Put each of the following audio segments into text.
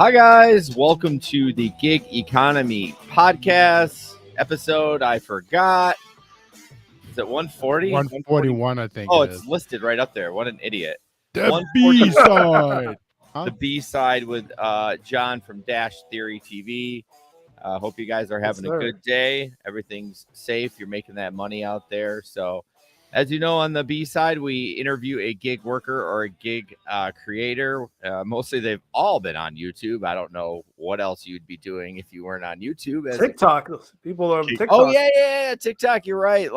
Hi, guys. Welcome to the Gig Economy Podcast episode. I forgot. Is it 140? 141, I think Oh, it it's is. listed right up there. What an idiot. The 140 B-side. The B side with John from Dash Theory TV. Hope you guys are having a good day. Everything's safe. You're making that money out there. So, as you know, on the B side, we interview a gig worker or a gig creator. Mostly, they've all been on YouTube. I don't know what else you'd be doing if you weren't on YouTube. TikTok. People are on TikTok. Oh, yeah. TikTok. You're right.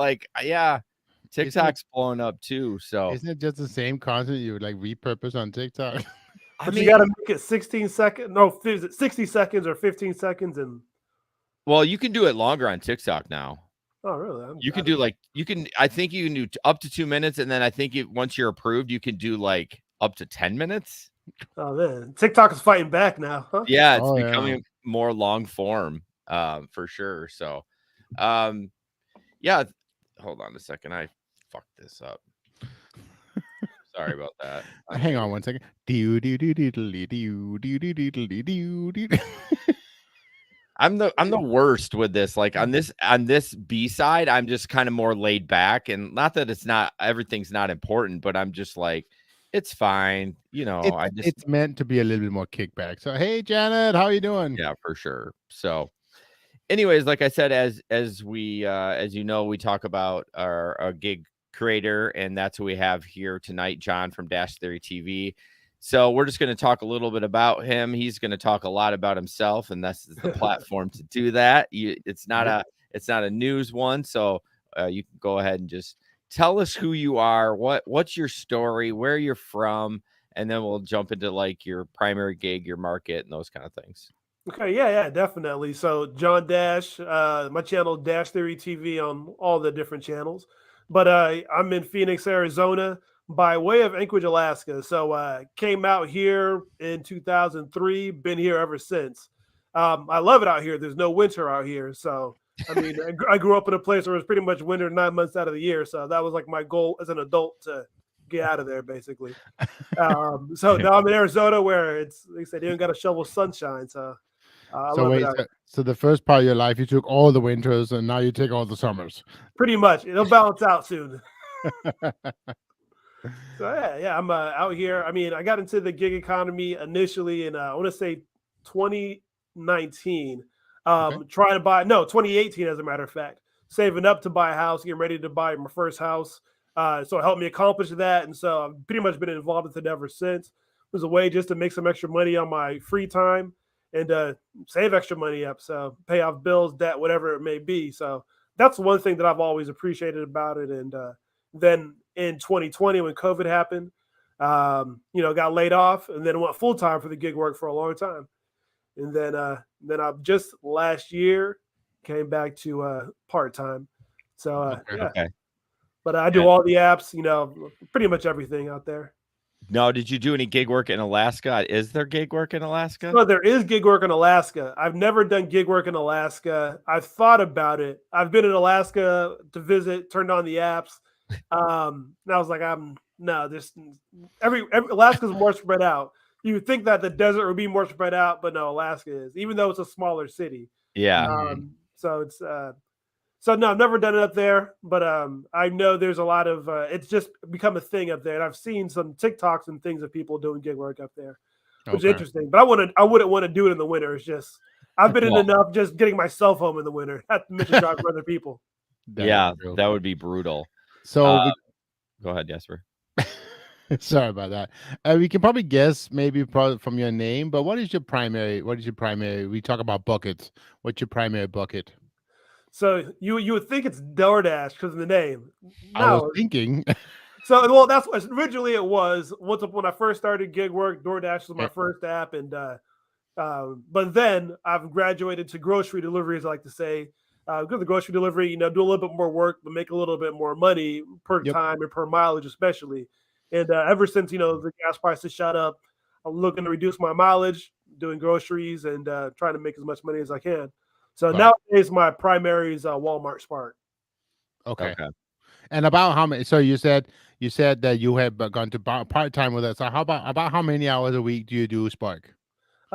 TikTok's blowing up too. So, isn't it just the same content you would repurpose on TikTok? But you got to make it 16 seconds. No, is it 60 seconds or 15 seconds? Well, you can do it longer on TikTok now. Oh, really? I think you can do up to 2 minutes. And then I think once you're approved, you can do up to 10 minutes. Oh, man. TikTok is fighting back now, huh? Yeah, it's becoming more long form for sure. So, yeah. Hold on a second. I fucked this up. Sorry about that. Hang on one second. I'm the worst with this. On this B side, I'm just kind of more laid back, and not that everything's not important, but I'm just it's fine. It's meant to be a little bit more kickback. So, hey, Janet, how are you doing? Yeah, for sure. So, anyways, like I said, as you know, we talk about our gig creator, and that's who we have here tonight, John from Dash Theory TV. So we're just going to talk a little bit about him. He's going to talk a lot about himself, and this is the platform to do that. It's not a news one, so you can go ahead and just tell us who you are, what's your story, where you're from, and then we'll jump into your primary gig, your market, and those kind of things. Okay, yeah, definitely. So John Dash, my channel Dash Theory TV on all the different channels, but I'm in Phoenix, Arizona, by way of Anchorage, Alaska. So came out here in 2003, been here ever since. I love it out here. There's no winter out here. So, I mean, I grew up in a place where it was pretty much winter 9 months out of the year. So that was my goal as an adult to get out of there, basically. So now I'm in Arizona where it's, like I said, you don't got to shovel sunshine. So so the first part of your life, you took all the winters, and now you take all the summers. Pretty much. It'll balance out soon. So yeah, I'm out here. I mean, I got into the gig economy initially in I want to say 2019. 2018 as a matter of fact, saving up to buy a house, getting ready to buy my first house. So it helped me accomplish that, and so I've pretty much been involved with it ever since. It was a way just to make some extra money on my free time and save extra money up, so pay off bills, debt, whatever it may be. So that's one thing that I've always appreciated about it. And then in 2020, when COVID happened, got laid off, and then went full time for the gig work for a long time. And then I just last year came back to part time. So okay. But I do all the apps, pretty much everything out there. No, did you do any gig work in Alaska? Is there gig work in Alaska? No, there is gig work in Alaska. I've never done gig work in Alaska. I've thought about it. I've been in Alaska to visit, turned on the apps. And I was like, Alaska's more spread out. You would think that the desert would be more spread out, but no, Alaska is, even though it's a smaller city. Yeah. So it's no, I've never done it up there, but I know there's a lot of it's just become a thing up there, and I've seen some TikToks and things of people doing gig work up there, which is interesting. But I wouldn't want to do it in the winter. It's just I've been in enough just getting myself home in the winter. Not to mention drive for other people. That would be brutal. So go ahead, Jesper. Sorry about that. We can probably guess from your name, but what is your primary? We talk about buckets. What's your primary bucket? So you would think it's DoorDash because of the name. No. I was thinking. So that's what originally it was. When I first started gig work, DoorDash was my first app, and but then I've graduated to grocery delivery, as I like to say. Go to the grocery delivery, do a little bit more work, but make a little bit more money per time and per mileage, especially. And ever since the gas prices shot up, I'm looking to reduce my mileage, doing groceries, and trying to make as much money as I can. So nowadays, my primary is Walmart Spark. Okay. And about how many? So you said that you have gone to part time with us. So how about how many hours a week do you do Spark?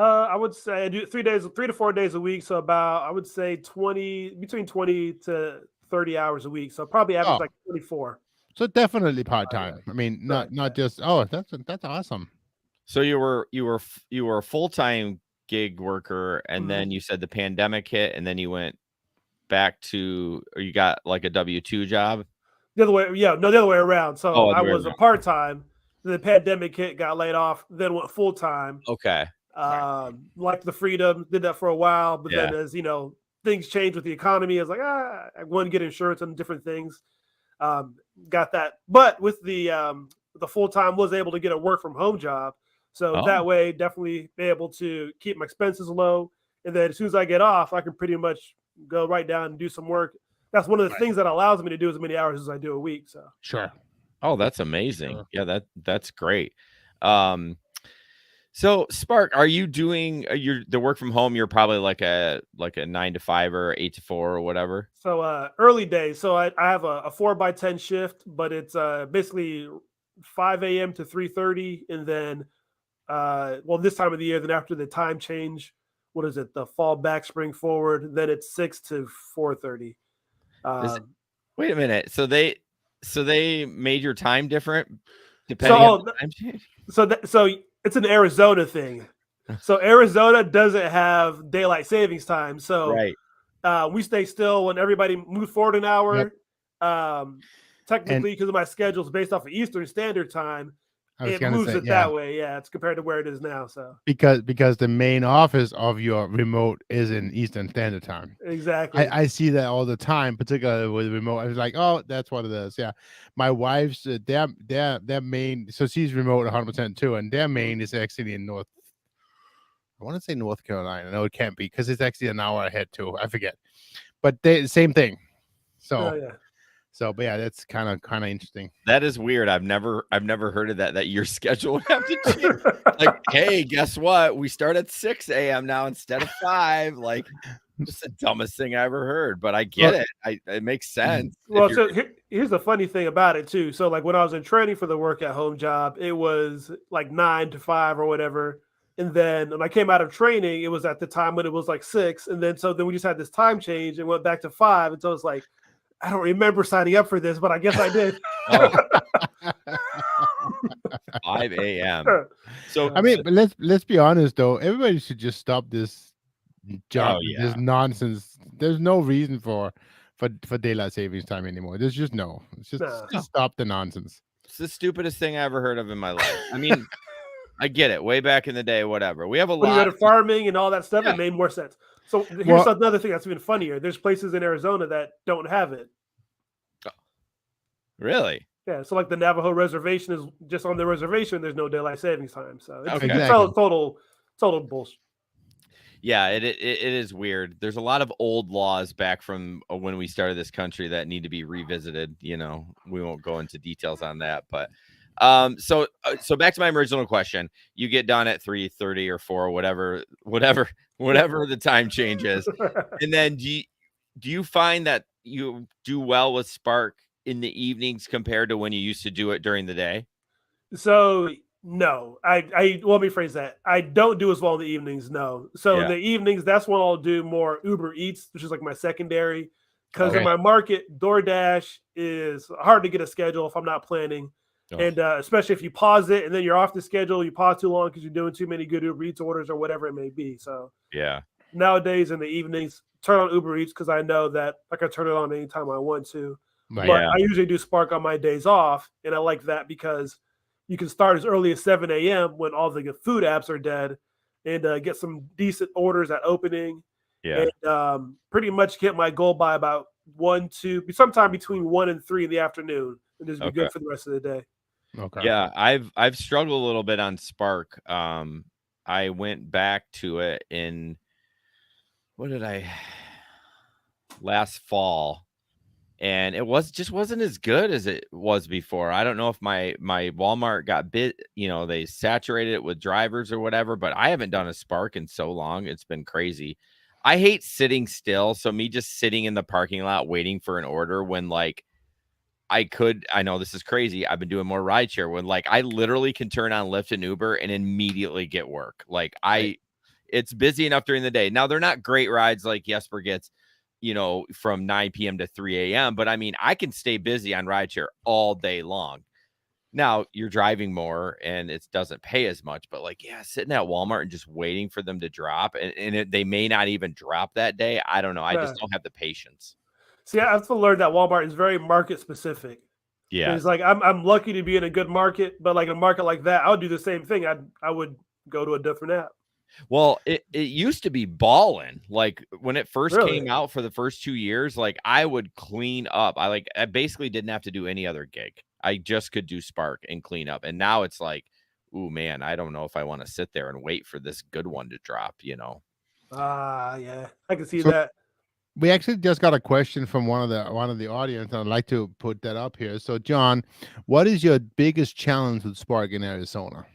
I would say I do 3 to 4 days a week. So about, I would say between 20 to 30 hours a week. So probably average Oh, like 24. so definitely Yeah. part-time. I mean, Right. not just, oh, that's awesome. So you were a full-time gig worker, and Mhm. then you said the pandemic hit, and then you went back to, or you got like a W-2 job? The other way, yeah, no, the other way around. So Oh, I other way was a around. part time. The pandemic hit, got laid off, then went full time. Okay. Right. Liked the freedom, did that for a while, but Yeah. then as you know, things changed with the economy. I was like, I want to get insurance and different things. Got that, but with the full time, was able to get a work from home job. So Oh, that way, definitely be able to keep my expenses low, and then as soon as I get off, I can pretty much go right down and do some work. That's one of the Right. things that allows me to do as many hours as I do a week. So Sure. oh, that's amazing. Sure. Yeah, that's great. Um, so Spark, are you doing the work from home? You're probably like a 9 to 5 or 8 to 4 or whatever. so early days. So I have a 4 by 10 shift, but it's basically 5 a.m. to 3:30, and then well, this time of the year, then after the time change, what is it? The fall back, spring forward, then it's 6 to 4:30. Is it, Um, wait a minute. So they made your time different so depending on the time change? so it's an Arizona thing. So Arizona doesn't have daylight savings time. So Right. we stay still when everybody moves forward an Yep. hour. And Technically, because of my schedule is based off of Eastern Standard Time, I was it gonna moves say, it yeah, that way. Yeah, it's compared to where it is now. So because the main office of your remote is in Eastern Standard Time. exactly. I see that all the time, particularly with remote. I was like, oh, that's what it is. Yeah, my wife's their main, so she's remote 100% too, and their Mhm. main is actually in North. I want to say North Carolina. No, it can't be because it's actually an hour ahead too. I forget, but they same thing. Oh So yeah. but yeah, that's kind of interesting. That is weird. I've never heard of that your schedule would have to change. Like, hey, guess what? We start at 6 a.m. now instead of 5. Like, just the dumbest thing I ever heard. But I get Well, it. It makes mhm. sense if Well, you're so here's the funny thing about it too. So like when I was in training for the work at home job, it was like 9 to 5 or whatever. And then when I came out of training, it was at the time when it was like 6. And then so then we just had this time change and went back to 5. And so it's like, I don't remember signing up for this, but I guess I did. oh, 5 a.m. So I mean, but let's be honest though. Everybody should just stop this oh this yeah. nonsense. There's no reason for daylight savings time anymore. There's just no. It's Nah. just stop the nonsense. It's the stupidest thing I ever heard of in my life. I mean, I get it. Way back in the day, whatever. We have a When you go lot to of farming and all that stuff, yeah. it made more sense. So here's Well, another thing that's even funnier. There's places in Arizona that don't have it. Really? Yeah, so like the Navajo reservation is just on the reservation. There's no daylight savings time, so it's Okay. exactly. total bullshit. Yeah, it is weird. There's a lot of old laws back from when we started this country that need to be revisited. You know, we won't go into details on that, but so back to my original question. You get done at 3:30 or 4, whatever the time change is, and then do you find that you do well with Spark in the evenings compared to when you used to do it during the day? So no, I let me phrase that. I don't do as well in the evenings. No, so in Yeah. the evenings, that's when I'll do more Uber Eats, which is like my secondary. Because in Okay. my market, DoorDash is hard to get a schedule if I'm not planning, Oh, and especially if you pause it and then you're off the schedule, you pause too long because you're doing too many good Uber Eats orders or whatever it may be. So yeah. nowadays in the evenings, turn on Uber Eats because I know that I can turn it on anytime I want to. Right. But Yeah. I usually do Spark on my days off, and I like that because you can start as early as 7 a.m. when all the food apps are dead, and get some decent orders at opening, Yeah. and pretty much hit my goal by about 1, 2, sometime between 1 and 3 in the afternoon, and just be Okay. good for the rest of the day. Okay. Yeah, I've struggled a little bit on Spark. I went back to it in what did I last fall, and it wasn't as good as it was before. I don't know if my Walmart got they saturated it with drivers or whatever, but I haven't done a Spark in so long. It's been crazy. I hate sitting still, so me just sitting in the parking lot waiting for an order when like I know this is crazy. I've been doing more rideshare when like I literally can turn on Lyft and Uber and immediately get work. Like Right. It's busy enough during the day. Now they're not great rides like Jesper gets, from 9 p.m. to 3 a.m. But I mean, I can stay busy on rideshare all day long. Now you're driving more and it doesn't pay as much, but sitting at Walmart and just waiting for them to drop and they may not even drop that day. I don't know. I just don't have the patience. See, I have to learn that Walmart is very market specific. Yeah. It's like I'm lucky to be in a good market, but like a market like that, I would do the same thing. I would go to a different app. Well, it used to be ballin'. Like when it first came out for the first 2 years, like I would clean up. I basically didn't have to do any other gig. I just could do Spark and clean up. And now it's like, ooh, man, I don't know if I want to sit there and wait for this good one to drop, Yeah, I can see that. We actually just got a question from one of the audience, and I'd like to put that up here. So, John, what is your biggest challenge with Spark in Arizona?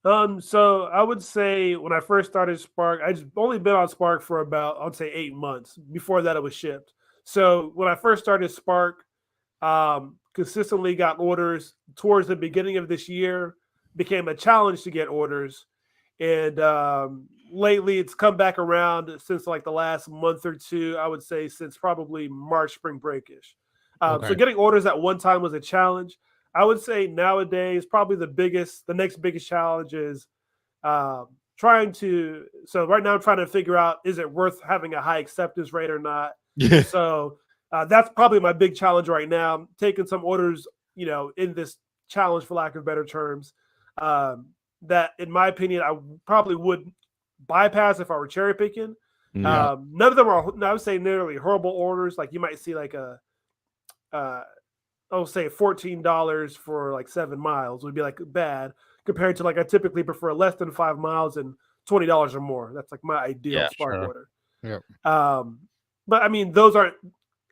So I would say when I first started Spark, I just only been on Spark for about, I'd say 8 months. Before that, it was shipped. So when I first started Spark, consistently got orders towards the beginning of this year, became a challenge to get orders. And lately it's come back around since like the last month or two, I would say since probably March, spring breakish. So getting orders at one time was a challenge. I would say nowadays, probably the next biggest challenge is so right now I'm trying to figure out, is it worth having a high acceptance rate or not? So that's probably my big challenge right now. I'm taking some orders, in this challenge, for lack of better terms, that in my opinion, I probably would bypass if I were cherry picking. Yeah. None of them are, I would say, nearly horrible orders. Like you might see like I'll say $14 for like 7 miles would be like bad compared to like I typically prefer less than 5 miles and $20 or more. That's like my ideal Spark order. Yeah. But I mean, those aren't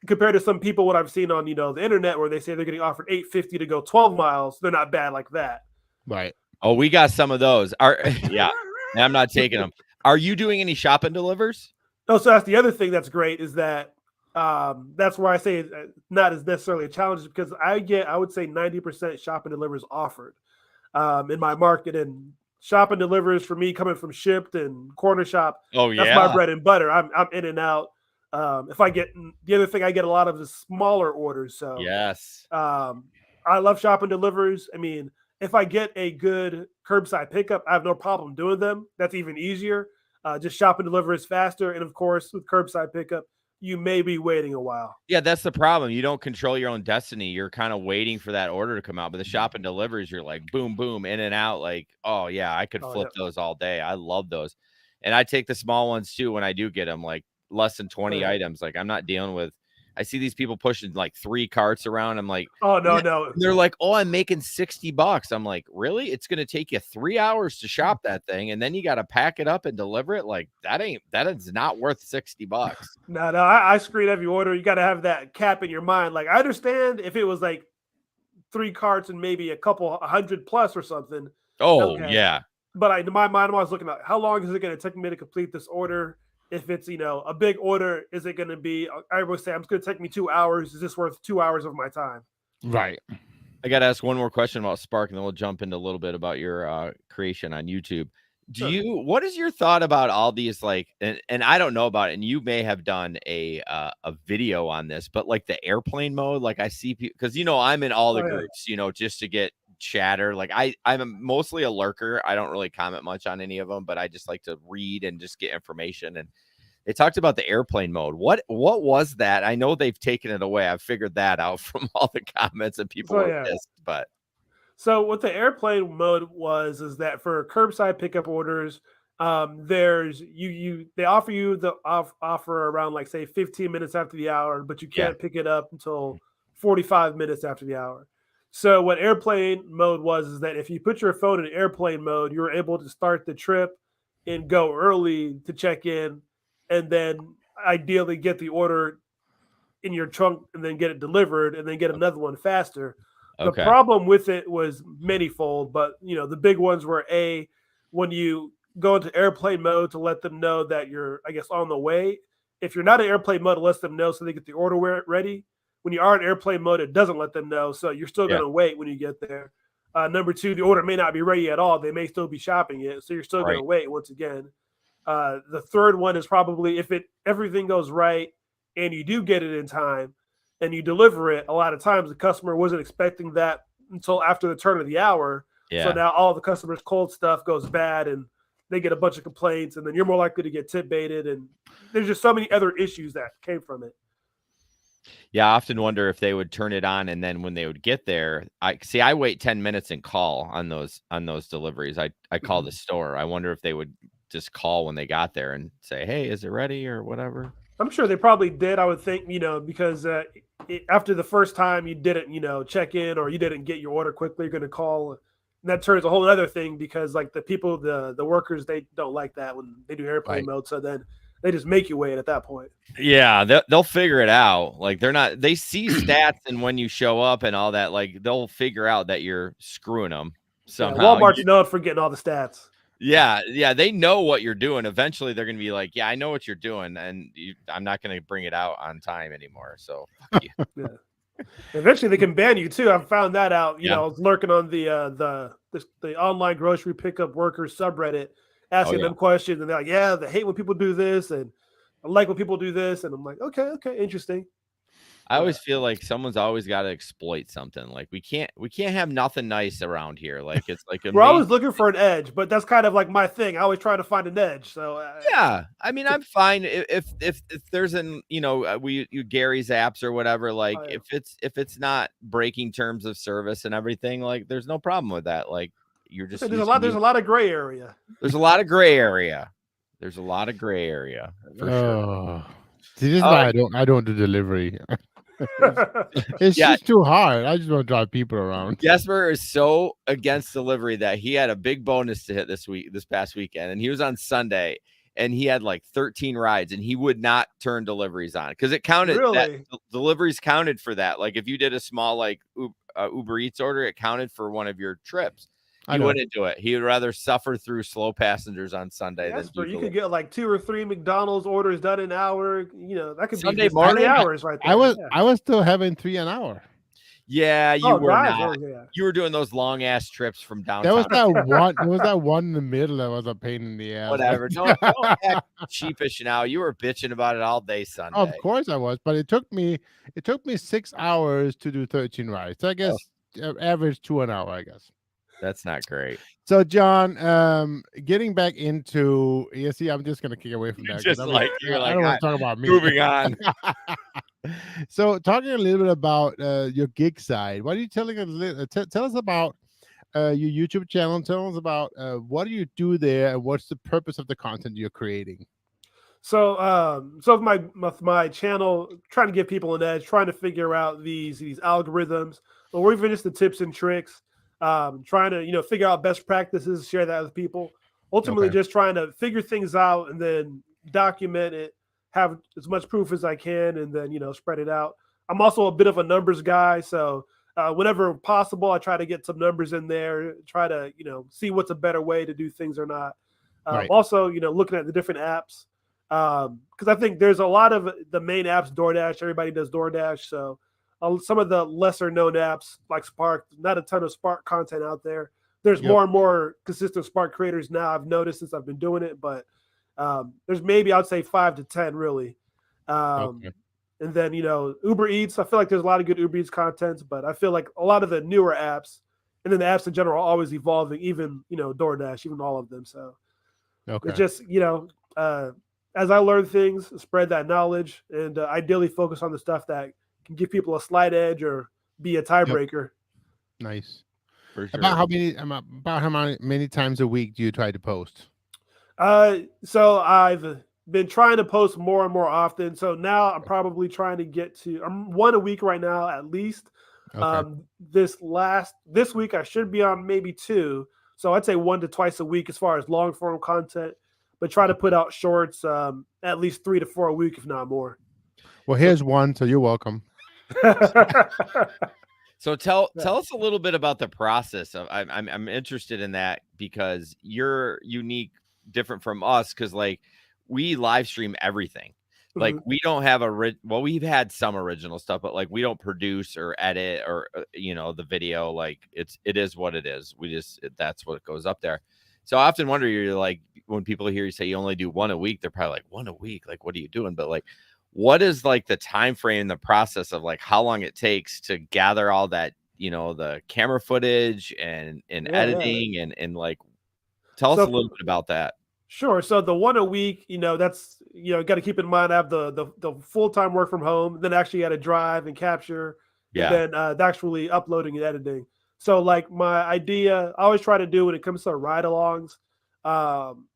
compared to some people what I've seen on the internet where they say they're getting offered $8.50 to go 12 miles. They're not bad like that. Right. Oh, we got some of those. Yeah. I'm not taking them. Are you doing any shop and delivers? No, so that's the other thing that's great is that that's where I say not as necessarily a challenge because I would say 90% shop and delivers offered in my market, and shop and delivers for me coming from Shipped and Corner Shop. Oh, that's my bread and butter. I'm in and out. If I get the other thing I get a lot of is smaller orders. So yes, I love shop and delivers. I mean, if I get a good curbside pickup, I have no problem doing them. That's even easier. Just shop and deliver is faster, and of course with curbside pickup, you may be waiting a while. Yeah, that's the problem. You don't control your own destiny. You're kind of waiting for that order to come out. But the shop and delivers, you're like, boom, boom, in and out. Like, oh, yeah, I could flip those all day. I love those. And I take the small ones, too, when I do get them, like less than 20 items. Like, I'm not dealing with – I see these people pushing like 3 carts around. I'm like – oh, no. And they're like, oh, I'm making $60. I'm like, really? It's going to take you 3 hours to shop that thing, and then you got to pack it up and deliver it? Like, that is not worth $60. No, I screen every order. You got to have that cap in your mind. Like, I understand if it was like 3 carts and maybe a couple 100 plus or something. Oh, yeah. But in my mind, I'm always looking at how long is it going to take me to complete this order? If it's, a big order, is it going to be, I would say, it's going to take me 2 hours. Is this worth 2 hours of my time? Right. I got to ask one more question about Spark, and then we'll jump into a little bit about your creation on YouTube. What is your thought about all these, like, and I don't know about it, and you may have done a video on this, but like the airplane mode, like I see people, because, I'm in all the groups, just to get chatter. Like I'm mostly a lurker. I don't really comment much on any of them, but I just like to read and just get information. And they talked about the airplane mode. What was that? I know they've taken it away. I've figured that out from all the comments and people were pissed, but. So what the airplane mode is that for curbside pickup orders, there's they offer you the offer around like say 15 minutes after the hour, but you can't pick it up until 45 minutes after the hour. So what airplane mode is that if you put your phone in airplane mode, you're able to start the trip and go early to check in, and then ideally get the order in your trunk and then get it delivered and then get another one faster. Okay. The problem with it was manyfold, but the big ones were when you go into airplane mode to let them know that you're, I guess, on the way. If you're not in airplane mode, it lets them know so they get the order ready. When you are in airplane mode, it doesn't let them know, so you're still going to wait when you get there. Number 2, the order may not be ready at all. They may still be shopping it, so you're still going to wait once again. The third one is probably if everything goes right and you do get it in time and you deliver it. A lot of times the customer wasn't expecting that until after the turn of the hour. So Yeah. now all the customers' cold stuff goes bad and they get a bunch of complaints, and then you're more likely to get tip baited. And there's just so many other issues that came from it. Yeah, I often wonder if they would turn it on, and then when they would get there, I wait 10 minutes and call on those deliveries. I call the store. I wonder if they would just call when they got there and say, "Hey, is it ready?" or whatever. I'm sure they probably did. I would think, because after the first time you didn't, check in or you didn't get your order quickly, you're going to call. And that turns a whole other thing because like the people, the workers, they don't like that when they do airplane mode. So then they just make you wait at that point. Yeah, they'll figure it out. Like they see stats and when you show up and all that, like they'll figure out that you're screwing them somehow. Yeah, Walmart's known for getting all the stats. Yeah, they know what you're doing. Eventually, they're going to be like, "Yeah, I know what you're doing, and I'm not going to bring it out on time anymore." So, fuck you. Yeah. Eventually, they can ban you too. I found that out. I was lurking on the online grocery pickup workers subreddit, asking them questions, and they're like, "Yeah, they hate when people do this, and I like when people do this." And I'm like, "Okay, interesting." I always feel like someone's always got to exploit something. Like we can't have nothing nice around here. Like it's like we're always looking for an edge, but that's kind of like my thing. I always try to find an edge. So yeah, I mean, I'm fine if there's Gary's apps or whatever. Like if it's not breaking terms of service and everything, like there's no problem with that. Like you're just there's a lot of gray area. There's a lot of gray area. There's a lot of gray area for sure. See, this is why I don't do delivery. It's just too hard. I just want to drive people around. Jesper is so against delivery that he had a big bonus to hit this past weekend, and he was on Sunday, and he had like 13 rides, and he would not turn deliveries on because it counted. Really? Deliveries counted for that. Like if you did a small like Uber Eats order, it counted for one of your trips. He wouldn't do it. He would rather suffer through slow passengers on Sunday than do you could get like 2 or 3 McDonald's orders done in an hour. That could Sunday be morning 3 hours right there. I was still having 3 an hour. Yeah, you were not. You were doing those long ass trips from downtown. There was that one in the middle that was a pain in the ass. Whatever. Don't act cheapish now. You were bitching about it all day Sunday. Of course I was, but it took me 6 hours to do 13 rides. So I guess average 2 an hour, I guess. That's not great. So, John, getting back into see, I'm just gonna kick away from that. Just like you're like, I don't want to talk about me. Moving on. So, talking a little bit about your gig side, what are you telling us? Tell us about your YouTube channel. Tell us about what do you do there, and what's the purpose of the content you're creating. So, my channel, trying to give people an edge, trying to figure out these algorithms, or even just the tips and tricks. Trying to, figure out best practices, share that with people. Ultimately, just trying to figure things out and then document it, have as much proof as I can, and then, spread it out. I'm also a bit of a numbers guy. So whenever possible, I try to get some numbers in there, try to, see what's a better way to do things or not. Also, looking at the different apps, because I think there's a lot of the main apps, DoorDash, everybody does DoorDash. So some of the lesser known apps like Spark, not a ton of Spark content out there. There's more and more consistent Spark creators now. I've noticed since I've been doing it, but there's maybe I'd say 5 to 10 really. And then, Uber Eats, I feel like there's a lot of good Uber Eats content, but I feel like a lot of the newer apps and then the apps in general are always evolving, even, DoorDash, even all of them. So it's just, as I learn things, spread that knowledge and ideally focus on the stuff that can give people a slight edge or be a tiebreaker. Nice. For sure. About how many times a week do you try to post? So I've been trying to post more and more often. So now I'm probably trying to get to one a week right now at least. This week I should be on maybe 2. So I'd say 1 to twice a week as far as long form content, but try to put out shorts at least 3 to 4 a week, if not more. Well, here's one, so you're welcome. So tell us a little bit about the process of I'm interested in that because you're unique, different from us because like we live stream everything. Like we don't have we've had some original stuff, but like we don't produce or edit or the video. Like it is what it is. That's what goes up there. So I often wonder, you're like, when people hear you say you only do one a week, they're probably like, one a week? Like, what are you doing? But like, what is like the time frame, the process of like how long it takes to gather all that, the camera footage and Yeah. editing and like, tell us a So little bit about that. sure. So the one a week, that's got to keep in mind I have the full time work from home, then actually got to drive and capture, and Yeah. then the actually uploading and editing. So like my idea, I always try to do when it comes to ride-alongs, um,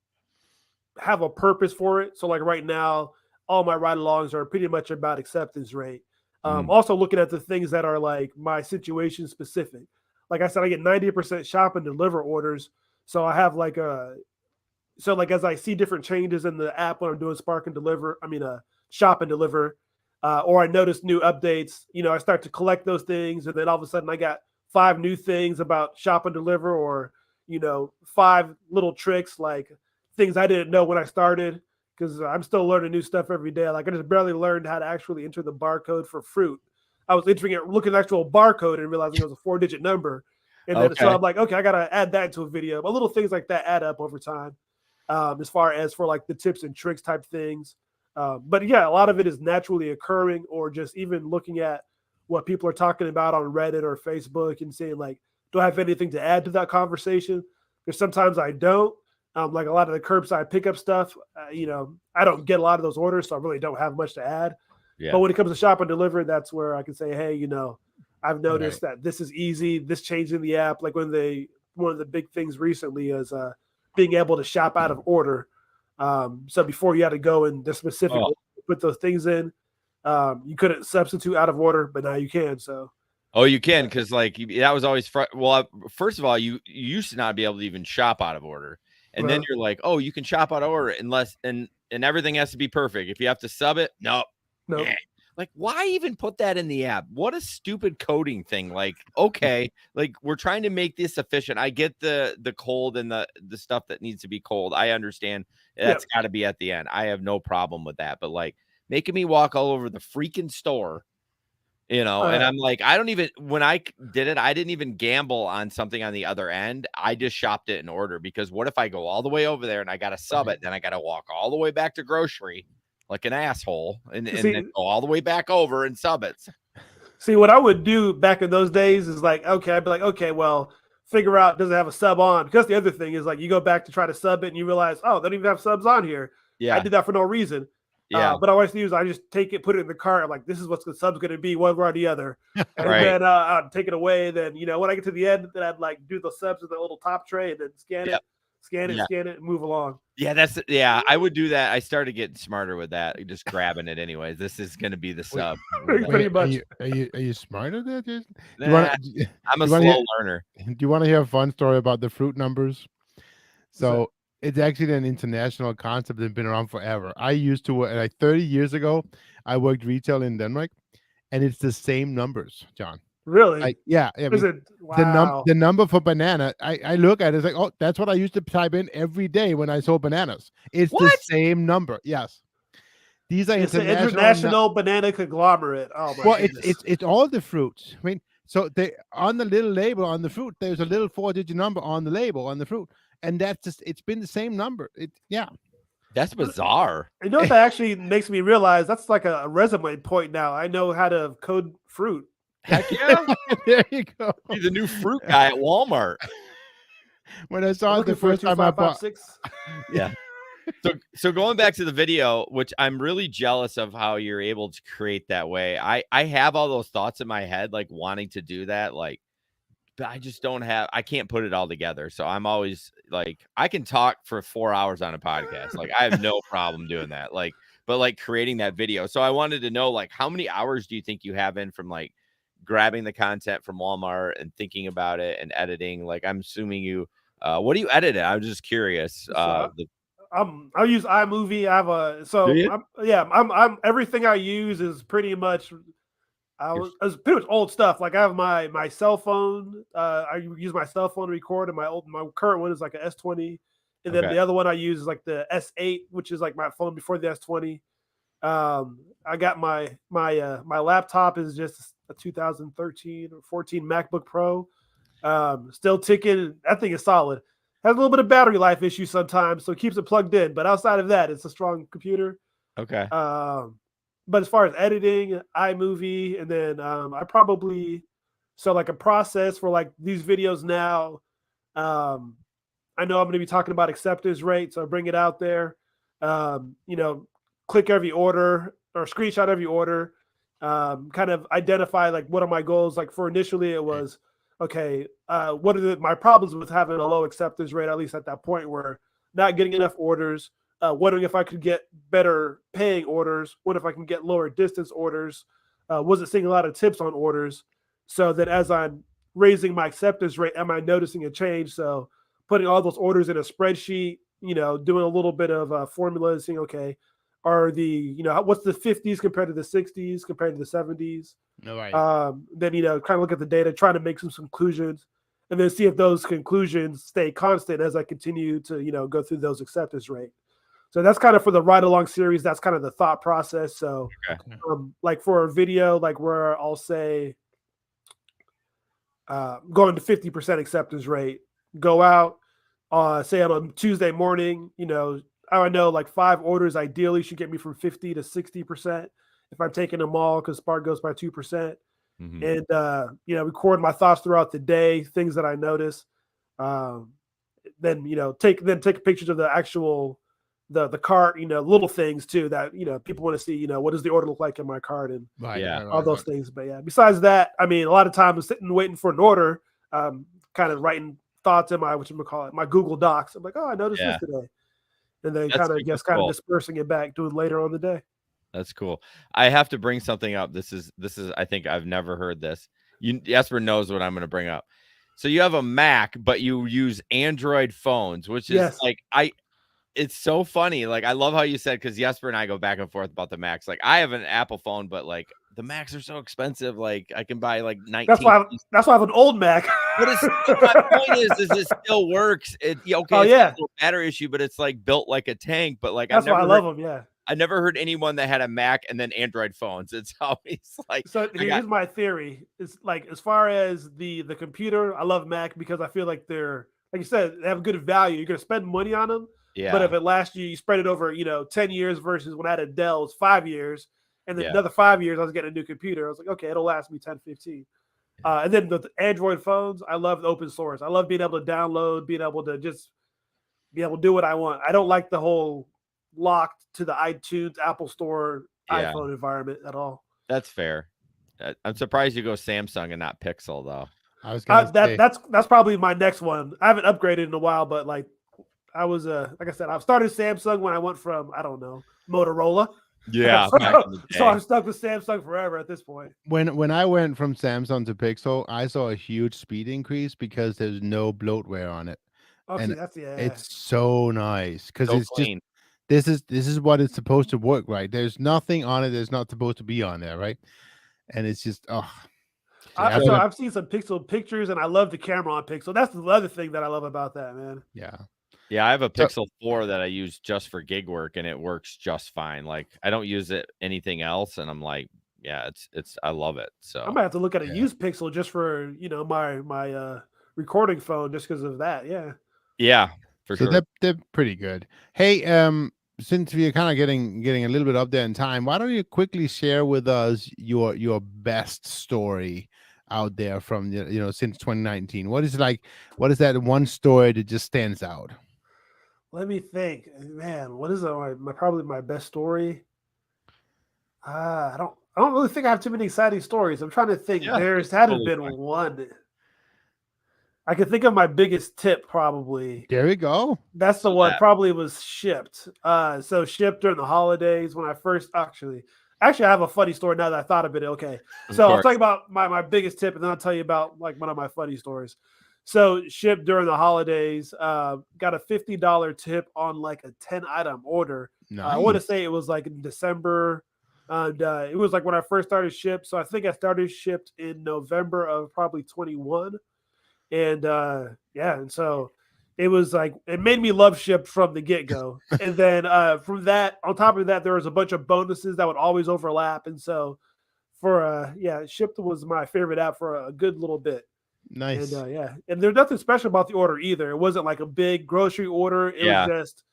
have a purpose for it. So like right now, all my ride-alongs are pretty much about acceptance rate. Mm. Also looking at the things that are like my situation specific. Like I said, I get 90% shop and deliver orders. So I have like like as I see different changes in the app when I'm doing shop and deliver, or I notice new updates, I start to collect those things, and then all of a sudden I got 5 new things about shop and deliver, or 5 little tricks, like things I didn't know when I started, because I'm still learning new stuff every day. Like I just barely learned how to actually enter the barcode for fruit. I was entering it, looking at the actual barcode and realizing it was a 4-digit number. And then so Okay. I'm like, okay, I gotta add that to a video. But little things like that add up over time, as far as for like the tips and tricks type things. But yeah, a lot of it is naturally occurring, or just even looking at what people are talking about on Reddit or Facebook and saying like, do I have anything to add to that conversation? Because sometimes I don't. Like a lot of the curbside pickup stuff, I don't get a lot of those orders, so I really don't have much to add. But Yeah. when it comes to shop and deliver, that's where I can say, hey, I've Right. noticed that this is easy. This changed in the app. Like one of the big things recently is being able to shop out of order. So before you had to go in the specific Oh. order, put those things in. You couldn't substitute out of order, but now you can. So Oh, you can, because like that was always first of all, you used to not be able to even shop out of order, and then you're like, oh, you can shop out of order unless and everything has to be perfect. If you have to sub it, no, nope. like why even put that in the app? What a stupid coding thing. Like, okay, like we're trying to make this efficient. I get the cold and the stuff that needs to be cold. I understand that's got to be at the end. I have no problem with that, but like making me walk all over the freaking store. And I'm like, when I did it, I didn't even gamble on something on the other end. I just shopped it in order, because what if I go all the way over there and I got to sub it, then I got to walk all the way back to grocery like an asshole and then go all the way back over and sub it. See, what I would do back in those days is like, okay, I'd be like, okay, well, figure out, does it have a sub on? Because the other thing is like, you go back to try to sub it and you realize, oh, they don't even have subs on here. I Yeah. did that for no reason. Yeah. But I always use, I just take it, put it in the cart. I'm like, this is what the sub's going to be, one way or the other. And Right. then I'd take it away. Then, when I get to the end, then I'd like do the subs in the little top tray and then scan it, scan it, and move along. Yeah, I would do that. I started getting smarter with that, just grabbing it anyways. This is going to be the sub. Pretty much. Are you smart at that, Jason? I'm a slow learner. Do you want to hear a fun story about the fruit numbers? So it's actually an international concept that's been around forever. I used to work like 30 years ago. I worked retail in Denmark, and it's the same numbers, John. Really? Like, yeah. I mean, wow. the number for banana, I look at it, it's like, oh, that's what I used to type in every day when I saw bananas. It's the same number. Yes. These are international banana conglomerate. Oh my goodness. It's all the fruits. I mean, so they on the little label on the fruit, there's a little 4-digit number on the label on the fruit, and that's just it's been the same number. That's bizarre. You know what that actually makes me realize? That's like a resume point now. I know how to code fruit. Heck yeah. There you go. He's a new fruit guy at Walmart. When I saw it the first time I bought. Yeah. So going back to the video, which I'm really jealous of how you're able to create that way. I have all those thoughts in my head, like wanting to do that, like, but I just I can't put it all together. So I'm always like, I can talk for 4 hours on a podcast. Like I have no problem doing that. Like, but like creating that video. So I wanted to know, like, how many hours do you think you have in from like grabbing the content from Walmart and thinking about it and editing? Like, I'm assuming you, what do you edit it? I'm just curious. I use iMovie. I have I'm everything I use is pretty much it's pretty much old stuff. Like I have my cell phone. I use my cell phone to record, and my current one is like an S20, and then the other one I use is like the S8, which is like my phone before the S20. I got my laptop is just a 2013 or 14 MacBook Pro. Still ticking. That thing is solid. has a little bit of battery life issues sometimes, so it keeps it plugged in. But outside of that, it's a strong computer. Okay. But as far as editing, iMovie, and then I probably like a process for like these videos now. I know I'm going to be talking about acceptance rate, so I bring it out there. Click every order or screenshot every order. Kind of identify like what are my goals. Like for initially, it was okay. What are my problems with having a low acceptance rate? At least at that point, where not getting enough orders. Wondering if I could get better paying orders. What if I can get lower distance orders? Wasn't seeing a lot of tips on orders. So that as I'm raising my acceptance rate, am I noticing a change? So putting all those orders in a spreadsheet, doing a little bit of formula, seeing, okay, are what's the 50s compared to the 60s, compared to the 70s? No, right. Then, kind of look at the data, trying to make some conclusions, and then see if those conclusions stay constant as I continue to, go through those acceptance rate. So that's kind of for the ride along series. That's kind of the thought process. So like for a video, like where I'll say going to 50% acceptance rate, go out, say on a Tuesday morning, I know like 5 orders ideally should get me from 50 to 60% if I'm taking them all, because Spark goes by 2%. Mm-hmm. And, record my thoughts throughout the day, things that I notice. Then, take pictures of the actual the cart, little things too that people want to see, what does the order look like in my cart, and all those things. But yeah, besides that, I mean, a lot of times I'm sitting waiting for an order, kind of writing thoughts in my my Google Docs. I'm like, oh, I noticed this today, and then kind of dispersing it back, doing later on the day. That's cool. I have to bring something up. This is I think I've never heard this. Jesper knows what I'm going to bring up. So you have a Mac, but you use Android phones, which is it's so funny. Like, I love how you said, because Jesper and I go back and forth about the Macs. Like, I have an Apple phone, but like the Macs are so expensive. Like, I can buy like 19. That's why I have an old Mac. But it's my point is it still works. It's a little battery issue, but it's like built like a tank. But like, that's why I love them. Yeah. I never heard anyone that had a Mac and then Android phones. It's always like. So here's my theory. It's like, as far as the computer, I love Mac because I feel like they're, like you said, they have good value. You're gonna spend money on them. Yeah. But if it lasts you spread it over, 10 years versus when I had a Dell, it's 5 years. And then another 5 years, I was getting a new computer. I was like, okay, it'll last me 10, 15. And then the Android phones, I love the open source. I love being able to download, being able to just be able to do what I want. I don't like the whole locked to the iTunes, Apple Store, iPhone environment at all. That's fair. I'm surprised you go Samsung and not Pixel, though. I was gonna say. That's probably my next one. I haven't upgraded in a while, but like, I was like I said, I've started Samsung when I went from, I don't know, Motorola. Yeah. So I'm stuck with Samsung forever at this point. When I went from Samsung to Pixel, I saw a huge speed increase because there's no bloatware on it. Oh, and see, it's so nice because so it's clean. Just this is what it's supposed to work, right? There's nothing on it that's not supposed to be on there, right? And it's just I've seen some Pixel pictures, and I love the camera on Pixel. That's the other thing that I love about that, man. Yeah, I have a Pixel 4 that I use just for gig work, and it works just fine. Like, I don't use it anything else, and I'm like, yeah, it's I love it. So I'm gonna have to look at a used Pixel just for my recording phone, just because of that. Yeah, for sure. They're pretty good. Hey, since we're kind of getting a little bit up there in time, why don't you quickly share with us your best story out there from since 2019? What is that one story that just stands out? Let me think, man. What is probably my best story? I don't really think I have too many exciting stories. I'm trying to think. There's hadn't been one. I can think of my biggest tip probably. There we go. That's the one. Probably was shipped. So shipped during the holidays when I first actually I have a funny story now that I thought of it. Okay, so I'll talk about my biggest tip, and then I'll tell you about like one of my funny stories. So shipped during the holidays, got a $50 tip on like a 10-item order. Nice. I want to say it was like in December, and it was like when I first started shipped. So I think I started shipped in November of probably 21, and and so it was like it made me love shipped from the get-go. And then from that, on top of that, there was a bunch of bonuses that would always overlap, and so for shipped was my favorite app for a good little bit. Nice. And and there's nothing special about the order either. It wasn't like a big grocery order. It was just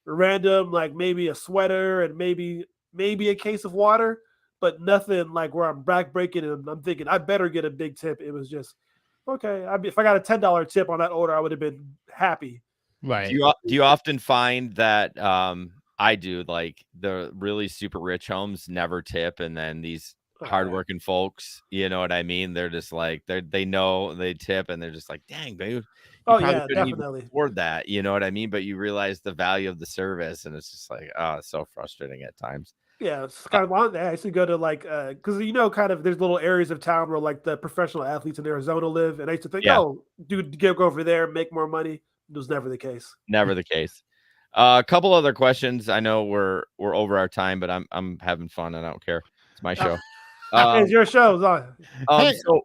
random, like maybe a sweater and maybe a case of water, but nothing like where I'm backbreaking and I'm thinking I better get a big tip. It was just okay. If I got a $10 tip on that order, I would have been happy. Right. Do you often find that I do, like the really super rich homes never tip, and then these hardworking folks, you know what I mean? They're just like they know they tip, and they're just like, dang, babe, you probably couldn't even definitely. afford that, you know what I mean? But you realize the value of the service, and it's just like, oh, it's so frustrating at times. Yeah, it's kind of on. I used to go to like because kind of there's little areas of town where like the professional athletes in Arizona live, and I used to think, Yeah. oh, dude, go over there, make more money. It was never the case. Never the case. A couple other questions. I know we're over our time, but I'm having fun and I don't care. It's my show. It's your show. So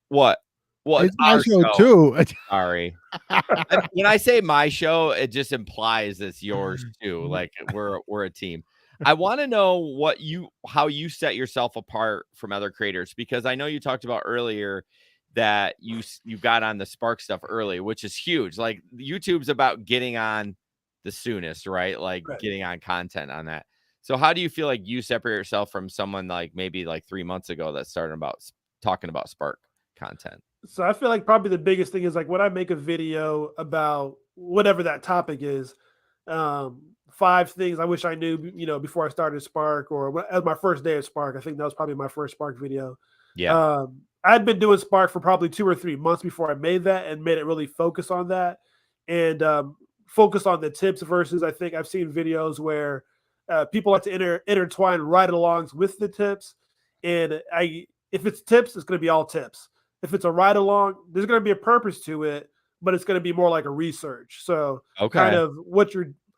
what? Well, It's my our show too. Sorry. When I say my show, it just implies it's yours too. Like we're a team. I want to know how you set yourself apart from other creators, because I know you talked about earlier that you got on the Spark stuff early, which is huge. Like YouTube's about getting on the soonest, right? Like getting on content on that. So how do you feel like you separate yourself from someone like maybe like 3 months ago that started about talking about Spark content? So I feel like probably the biggest thing is like when I make a video about whatever that topic is, 5 things I wish I knew, before I started Spark, or as my first day of Spark. I think that was probably my first Spark video. Yeah. I'd been doing Spark for probably 2 or 3 months before I made that and made it really focus on that and focus on the tips versus I think I've seen videos where people like to intertwine ride-alongs with the tips. And if it's tips, it's going to be all tips. If it's a ride-along, there's going to be a purpose to it, but it's going to be more like a research. So kind of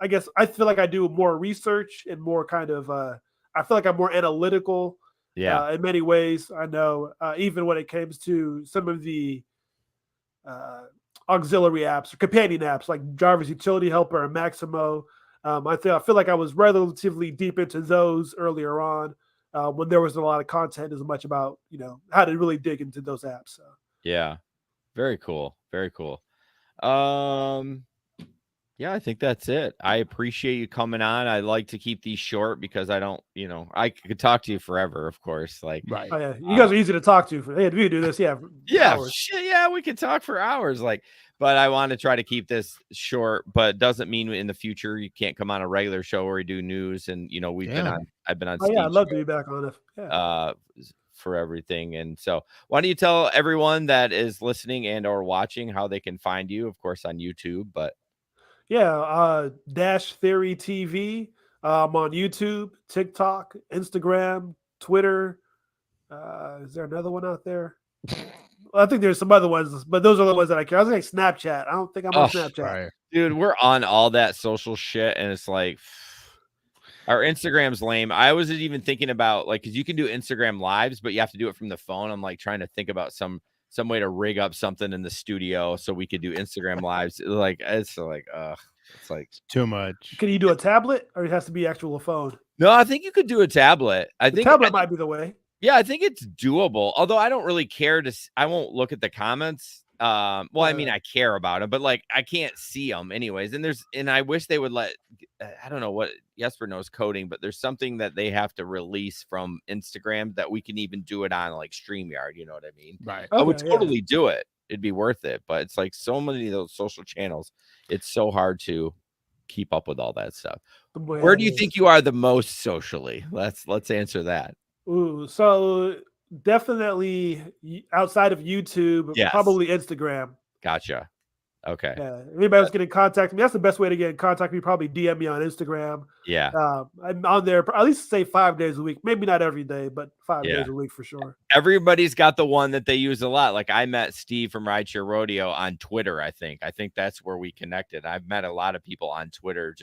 I guess I feel like I do more research and more kind of, I feel like I'm more analytical. Yeah. In many ways, I know, even when it comes to some of the auxiliary apps or companion apps like Driver's Utility Helper and Maximo, I feel like I was relatively deep into those earlier on when there wasn't a lot of content as much about, how to really dig into those apps. So. Yeah. Very cool. Very cool. Yeah, I think that's it. I appreciate you coming on. I like to keep these short because I don't, I could talk to you forever, of course. Like, Right. Oh, yeah. You guys are easy to talk to. Hey, if we do this, yeah, hours. shit, yeah, we could talk for hours. Like, but I want to try to keep this short, but it doesn't mean in the future you can't come on a regular show where we do news. And I've been on Oh, yeah, I'd Steve's love show, to be back on it. Yeah. for everything. And so why don't you tell everyone that is listening and or watching how they can find you, of course, on YouTube, but Yeah, Dash Theory TV. I'm on YouTube, TikTok, Instagram, Twitter. Is there another one out there? I think there's some other ones, but those are the ones that I care. I was like Snapchat. I don't think I'm on Snapchat. Right. dude, we're on all that social shit, and it's like our Instagram's lame. I was even thinking about like, because you can do Instagram lives, but you have to do it from the phone. I'm like trying to think about some way to rig up something in the studio so we could do Instagram lives. It's like Too much. Can you do a tablet, or it has to be actual phone? No, I think you could do a tablet. I think tablet might be the way. Yeah, I think it's doable. Although I don't really care I won't look at the comments. Well, I mean, I care about them, but like I can't see them anyways. And I wish they would let, I don't know what Jesper knows coding, but there's something that they have to release from Instagram that we can even do it on like StreamYard. You know what I mean? Right. I would totally do it. It'd be worth it. But it's like so many of those social channels. It's so hard to keep up with all that stuff. Where do you think you are the most socially? Let's answer that. Ooh, so definitely outside of YouTube, probably Instagram. Gotcha. Okay. Yeah. If anybody else get in contact with me, that's the best way to get in contact with me. Probably DM me on Instagram. Yeah. I'm on there at least say 5 days a week. Maybe not every day, but 5 days a week for sure. Everybody's got the one that they use a lot. Like I met Steve from Rideshare Rodeo on Twitter. I think that's where we connected. I've met a lot of people on Twitter.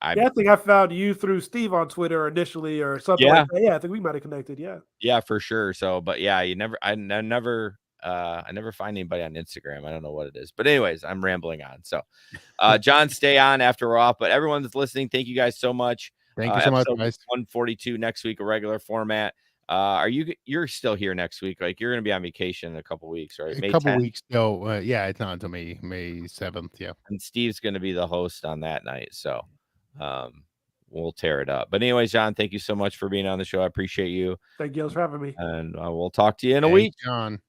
I think I found you through Steve on Twitter initially or something like that. Yeah, I think we might have connected. Yeah. Yeah, for sure. So, but yeah, I never find anybody on Instagram. I don't know what it is. But anyways, I'm rambling on. So John, stay on after we're off. But everyone that's listening, thank you guys so much. Thank you so much, guys. 142 next week, a regular format. You're still here next week? Like you're gonna be on vacation in a couple weeks, right? A May couple 10th, weeks. No, yeah, it's not until May 7th. Yeah. and Steve's gonna be the host on that night. So we'll tear it up. But anyways, John, thank you so much for being on the show. I appreciate you. Thank you guys for having me. And we'll talk to you in a Thanks, week. John.